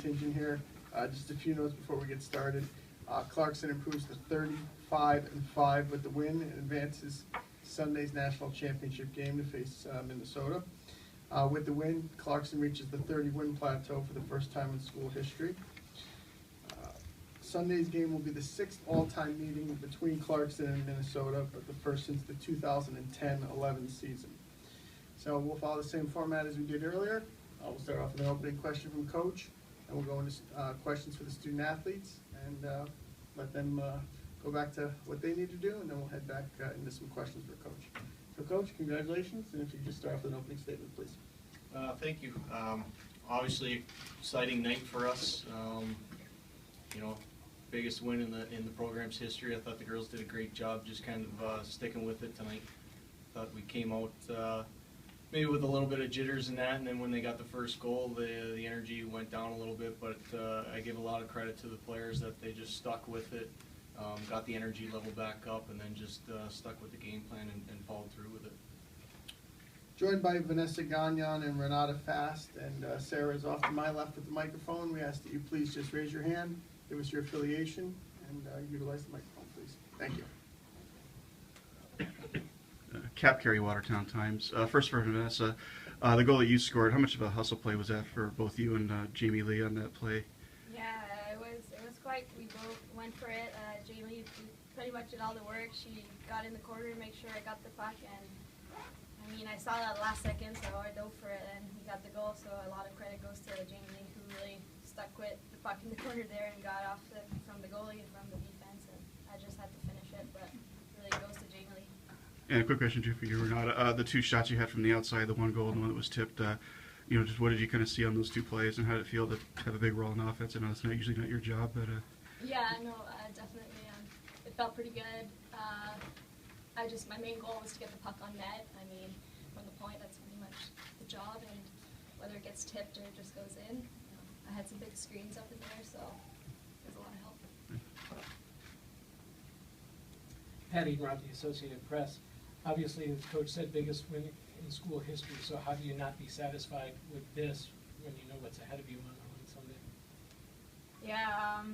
contingent here. Just a few notes before we get started. Clarkson improves to 35-5 with the win and advances Sunday's national championship game to face Minnesota. With the win, Clarkson reaches the 30-win plateau for the first time in school history. Sunday's game will be the 6th all-time meeting between Clarkson and Minnesota, but the first since the 2010-11 season. So we'll follow the same format as we did earlier. We'll start off with an opening question from Coach, and we'll go into questions for the student athletes, and let them go back to what they need to do, and then we'll head back into some questions for Coach. So Coach, congratulations, and if you just start off with an opening statement, please. Thank you. Obviously, exciting night for us. You know, biggest win in the program's history. I thought the girls did a great job just kind of sticking with it tonight. Thought we came out maybe with a little bit of jitters in that, and then when they got the first goal, the energy went down a little bit, but I give a lot of credit to the players that they just stuck with it, got the energy level back up, and then just stuck with the game plan and followed through with it. Joined by Vanessa Gagnon and Renata Fast, and Sarah is off to my left with the microphone. We ask that you please just raise your hand, give us your affiliation, and utilize the microphone, please. Thank you. Cap Carey, Watertown Times. First for Vanessa, the goal that you scored, how much of a hustle play was that for both you and Jamie Lee on that play? Yeah, it was quite, we both went for it. Jamie pretty much did all the work. She got in the corner to make sure I got the puck, and I mean, I saw that last second, so I dove for it, and we got the goal, so a lot of credit goes to Jamie Lee, who really stuck with the puck in the corner there and got off from the goalie and from the defense, and I just had to finish it, but really goes to Jamie Lee. And a quick question too for you, Renata. The two shots you had from the outside, the one goal and the one that was tipped, you know, just what did you kind of see on those two plays, and how did it feel to have a big role in offense? I know it's not usually not your job, but yeah, no, definitely. It felt pretty good. My main goal was to get the puck on net. I mean, from the point, that's pretty much the job, and whether it gets tipped or it just goes in, I had some big screens up in there, so there's a lot of help. Patty Rob, the Associated Press. Obviously, as Coach said, biggest win in school history, so how do you not be satisfied with this when you know what's ahead of you on Sunday? Yeah,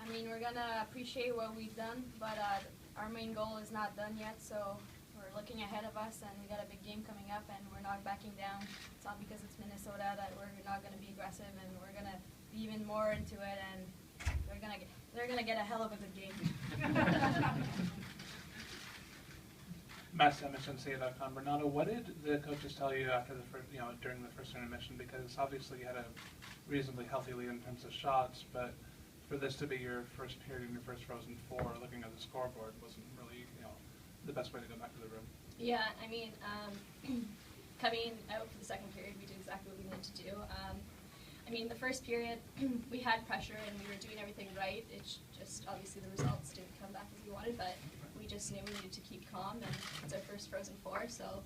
I mean, we're going to appreciate what we've done, but our main goal is not done yet, so we're looking ahead of us, and we got a big game coming up, and we're not backing down. It's not because it's Minnesota that we're not going to be aggressive, and we're going to be even more into it, and they're going to get a hell of a good game. Matt Semich on CA.com. Renata, what did the coaches tell you after the first, during the first intermission? Because obviously you had a reasonably healthy lead in terms of shots, but for this to be your first period in your first Frozen Four, looking at the scoreboard wasn't really, the best way to go back to the room. Yeah, I mean, coming out for the second period, we did exactly what we needed to do. I mean, the first period, we had pressure and we were doing everything right. It's just, obviously, the results didn't come back as we wanted, but we just knew we needed to keep calm, and it's our first Frozen Four, so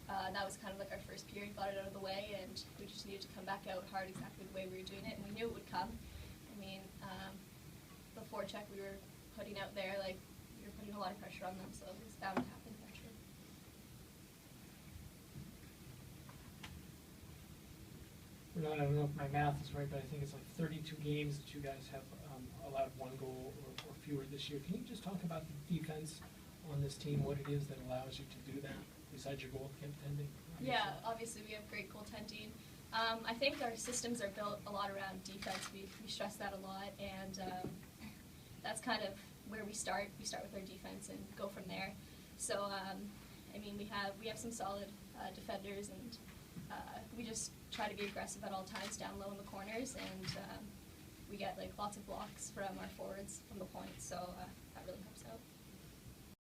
that was kind of like our first period, got it out of the way, and we just needed to come back out hard exactly the way we were doing it, and we knew it would come. I mean, the forecheck we were putting out there, like, we were putting a lot of pressure on them, so it was bound to happen eventually. Renata, I don't know if my math is right, but I think it's like 32 games that you guys have allowed one goal or fewer this year. Can you just talk about the defense on this team, what it is that allows you to do that, besides your goaltending? Yeah, obviously we have great goaltending. I think our systems are built a lot around defense. We stress that a lot, and that's kind of where we start. We start with our defense and go from there. So, I mean, we have some solid defenders, and we just try to be aggressive at all times down low in the corners, and we get like lots of blocks from our forwards from the point, so that really helps out.